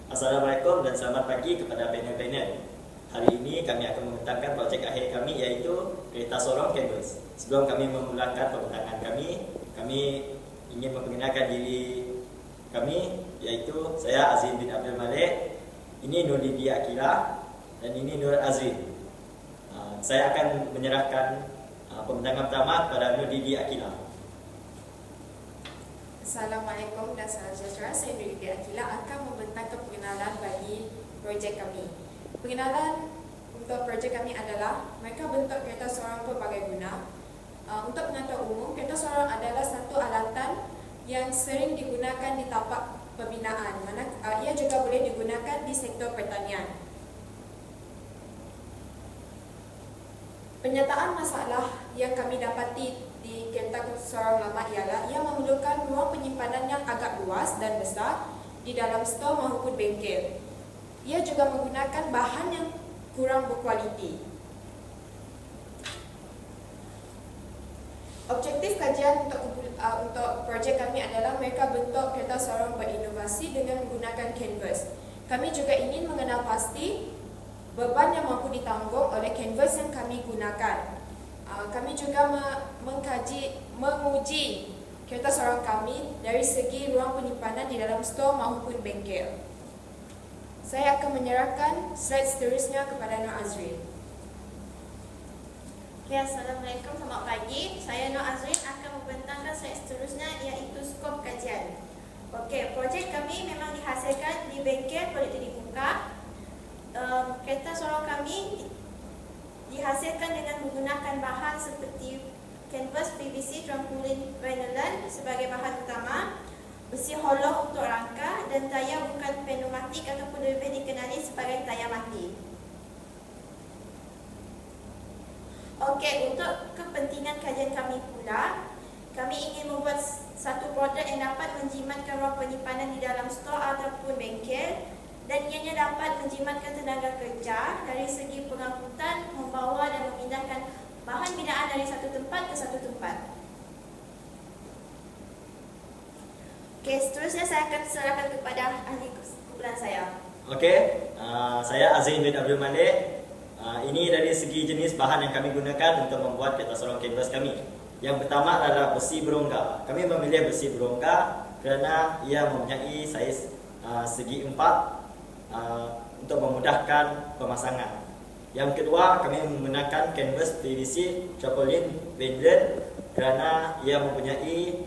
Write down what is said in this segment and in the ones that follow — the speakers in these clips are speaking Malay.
Assalamualaikum dan selamat pagi kepada panel-panel. Hari ini kami akan membentangkan projek akhir kami, iaitu kereta sorong Canvas. Sebelum kami memulakan pembentangan kami ingin memperkenalkan diri kami, iaitu saya Azim bin Abdul Malik, ini Nur Didi Akila, dan ini Nur Azrin. Saya akan menyerahkan pembentangan pertama kepada Nur Didi Akila. Assalamualaikum dan salam sejahtera. Saya Nur Didi Akila akan membentangkan pengenalan bagi projek kami. Pengenalan untuk projek kami adalah mereka bentuk kereta sorong pelbagai guna. Untuk pengantar umum, kereta sorong adalah satu alatan yang sering digunakan di tapak pembinaan, mana ia juga boleh digunakan di sektor pertanian. Penyataan masalah yang kami dapati di kereta sorong lama ialah ia memerlukan ruang penyimpanan yang agak luas dan besar di dalam stor maupun bengkel. Ia juga menggunakan bahan yang kurang berkualiti. Objektif kajian untuk projek kami adalah mereka bentuk kereta sorong berinovasi dengan menggunakan canvas. Kami juga ingin mengenal pasti beban yang mampu ditanggung oleh canvas yang kami gunakan. Kami juga menguji kereta sorong kami dari segi ruang penyimpanan di dalam stor maupun bengkel. Saya akan menyerahkan slide seterusnya kepada Nur Azrin. Okay, Assalamualaikum, selamat pagi. Saya Nur Azrin akan membentangkan slide seterusnya, iaitu skop kajian. Okey, projek kami memang dihasilkan di bengkel kualiti dibuka. Kereta sorong kami dihasilkan dengan menggunakan bahan seperti canvas, PVC, trampolin, vinylan sebagai bahan utama, besi hollow untuk rangka, dan tayar bukan pneumatik ataupun lebih dikenali sebagai tayar mati. Okey, untuk kepentingan kajian kami pula, kami ingin membuat satu produk yang dapat menjimatkan ruang penyimpanan di dalam stor ataupun bengkel, dan ianya dapat menjimatkan tenaga kerja dari segi pengangkutan, membawa dan memindahkan bahan binaan dari satu tempat ke satu tempat. Okey, seterusnya saya akan serahkan kepada ahli kumpulan saya. Okey, saya Azim bin Abdul Malik. Ini dari segi jenis bahan yang kami gunakan untuk membuat kereta sorong canvas kami. Yang pertama adalah besi berongga. Kami memilih besi berongga kerana ia mempunyai saiz segi 4 untuk memudahkan pemasangan. Yang kedua, kami menggunakan canvas PVC trampolin vinylan kerana ia mempunyai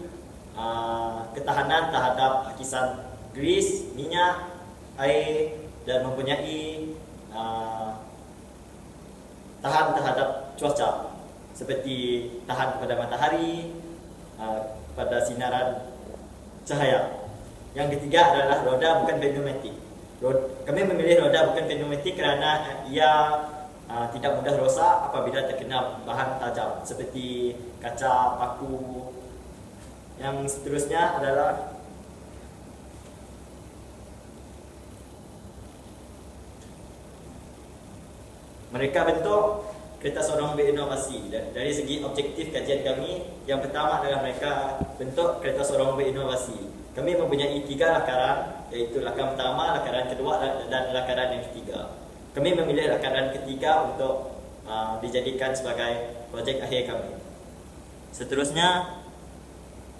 ketahanan terhadap hakisan grease, minyak, air, dan mempunyai tahan terhadap cuaca, seperti tahan kepada matahari, pada sinaran cahaya. Yang ketiga adalah roda bukan pneumatik. Kami memilih roda bukan pneumatik kerana ia tidak mudah rosak apabila terkena bahan tajam seperti kaca, paku. Yang seterusnya adalah mereka bentuk kereta sorong berinovasi. Dari segi objektif kajian kami, yang pertama adalah mereka bentuk kereta sorong berinovasi. Kami mempunyai 3 lakaran, iaitu lakaran pertama, lakaran kedua dan lakaran yang ketiga. Kami memilih lakaran ketiga untuk dijadikan sebagai projek akhir kami. Seterusnya,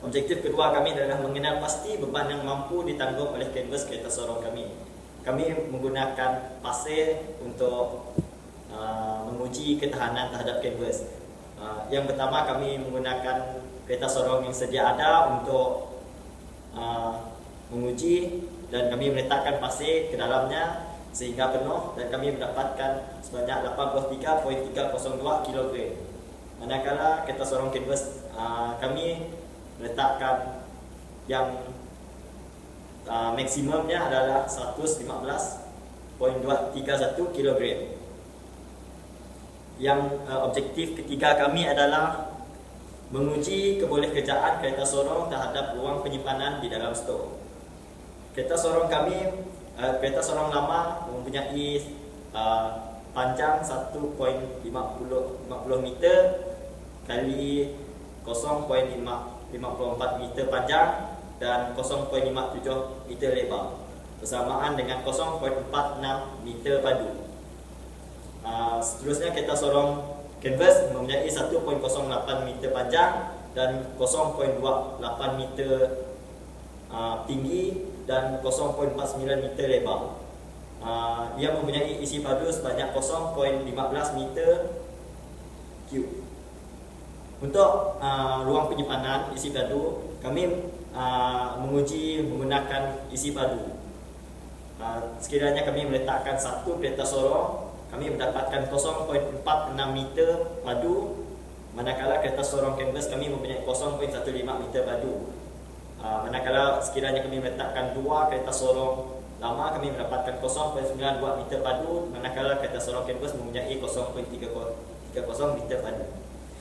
objektif kedua kami adalah mengenal pasti beban yang mampu ditanggung oleh canvas kereta sorong kami. Kami menggunakan pasir untuk menguji ketahanan terhadap canvas. Yang pertama, kami menggunakan kereta sorong yang sedia ada untuk menguji, dan kami meletakkan pasir ke dalamnya sehingga penuh, dan kami mendapatkan sebanyak 83.302 kg. Manakala kereta sorong canvas kami meletakkan yang maksimumnya adalah 115.231 kg. Yang objektif ketiga kami adalah menguji kebolehkerjaan kereta sorong terhadap ruang penyimpanan di dalam stor. Kereta sorong kami, kereta sorong lama mempunyai panjang 1.50 meter kali 0.54 meter panjang dan 0.57 meter lebar. bersamaan dengan 0.46 meter padu. Seterusnya kereta sorong canvas mempunyai 1.08 meter panjang dan 0.28 meter tinggi dan 0.49 meter lebar. Ia mempunyai isi padu sebanyak 0.15 meter cube. Untuk ruang penyimpanan isi padu, kami menguji menggunakan isi padu. Sekiranya kami meletakkan satu kereta sorong, kami mendapatkan 0.46 meter padu, manakala kereta sorong canvas kami mempunyai 0.15 meter padu. Manakala sekiranya kami meletakkan dua kereta sorong lama, kami mendapatkan 0.92 meter padu, manakala kereta sorong canvas mempunyai 0.30 meter padu.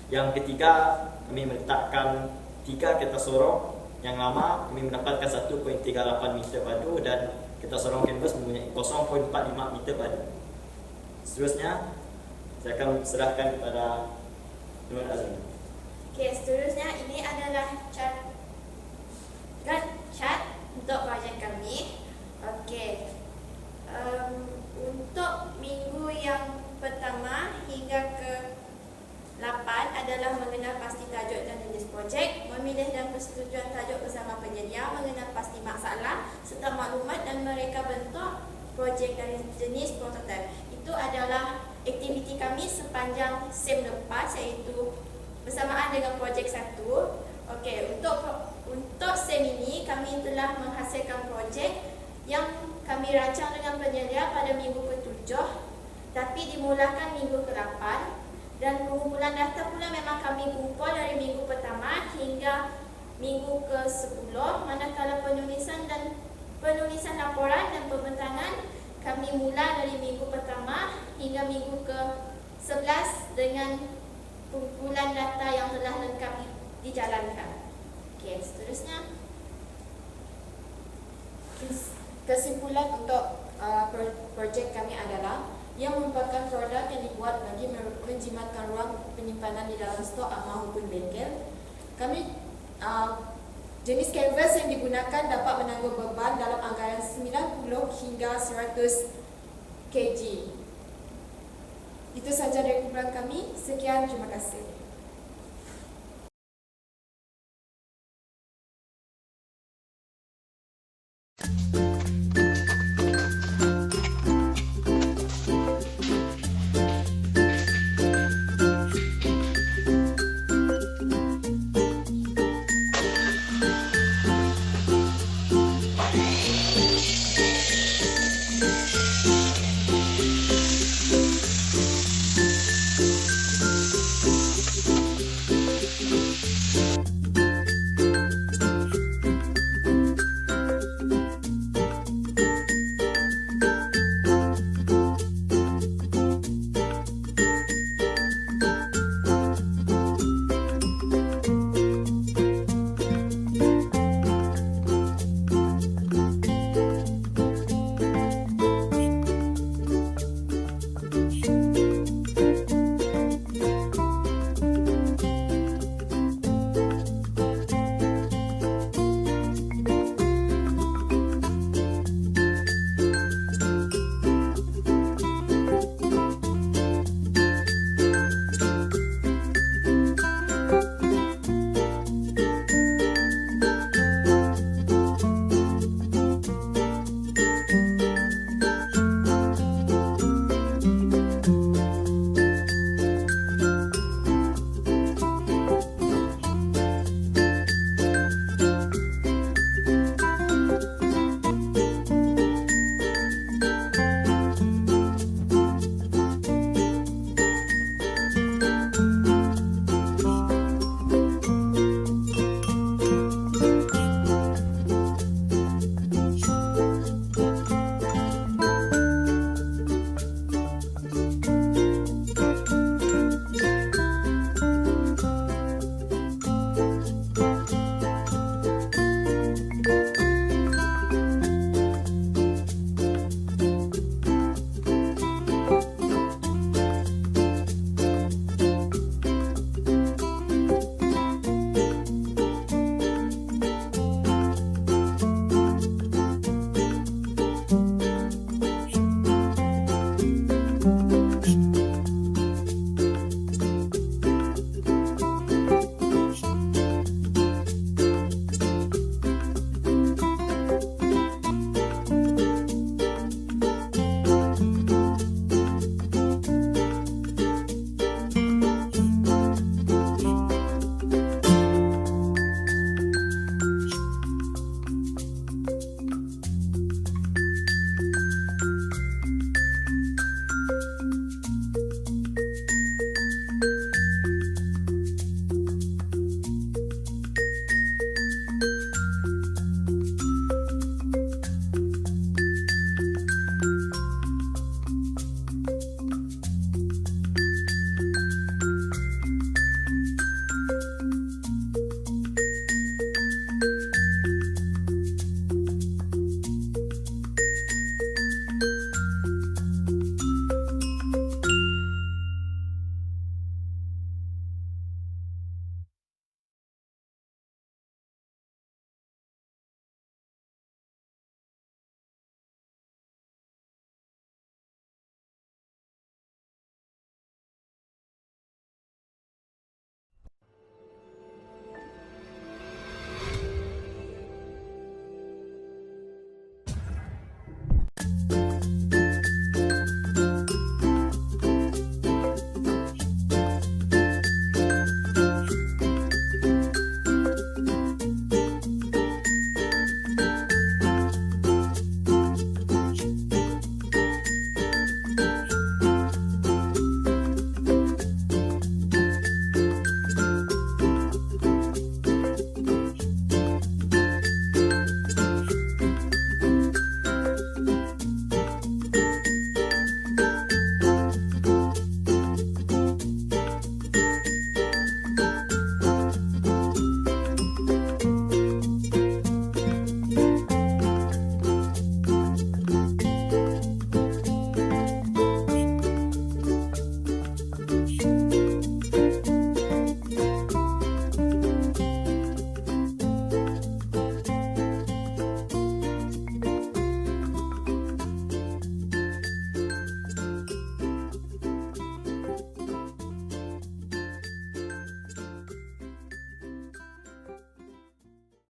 Yang ketiga, kami meletakkan tiga kereta sorong yang lama, kami mendapatkan 1.38 meter padu, dan kereta sorong canvas mempunyai 0.45 meter padu. Seterusnya, saya akan serahkan kepada Nur Azmi. Okey, seterusnya ini adalah chart untuk projek kami. Okey, untuk minggu yang pertama hingga ke 8 adalah mengenal pasti tajuk dan jenis projek, memilih dan persetujuan tajuk bersama penyedia, mengenal pasti masalah serta maklumat, dan mereka bentuk projek dari jenis prototype. Itu adalah aktiviti kami sepanjang SEM lepas, iaitu bersamaan dengan projek 1. Okey, untuk SEM ini kami telah menghasilkan projek yang kami rancang dengan penyedia pada minggu ke-7, tapi dimulakan minggu ke-8, dan pengumpulan data pula memang kami kumpul dari minggu pertama hingga minggu ke-10, manakala penulisan laporan dan pembentangan kami mula dari minggu pertama hingga minggu ke-11 dengan kumpulan data yang telah lengkap dijalankan. Okey, seterusnya. Kesimpulan untuk projek kami adalah yang merupakan produk yang dibuat bagi menjimatkan ruang penyimpanan di dalam stok maupun bengkel. Kami jenis canvas yang digunakan dapat menanggung beban dalam anggaran 90 hingga 100 kg. Itu sahaja dari kumpulan kami. Sekian, terima kasih.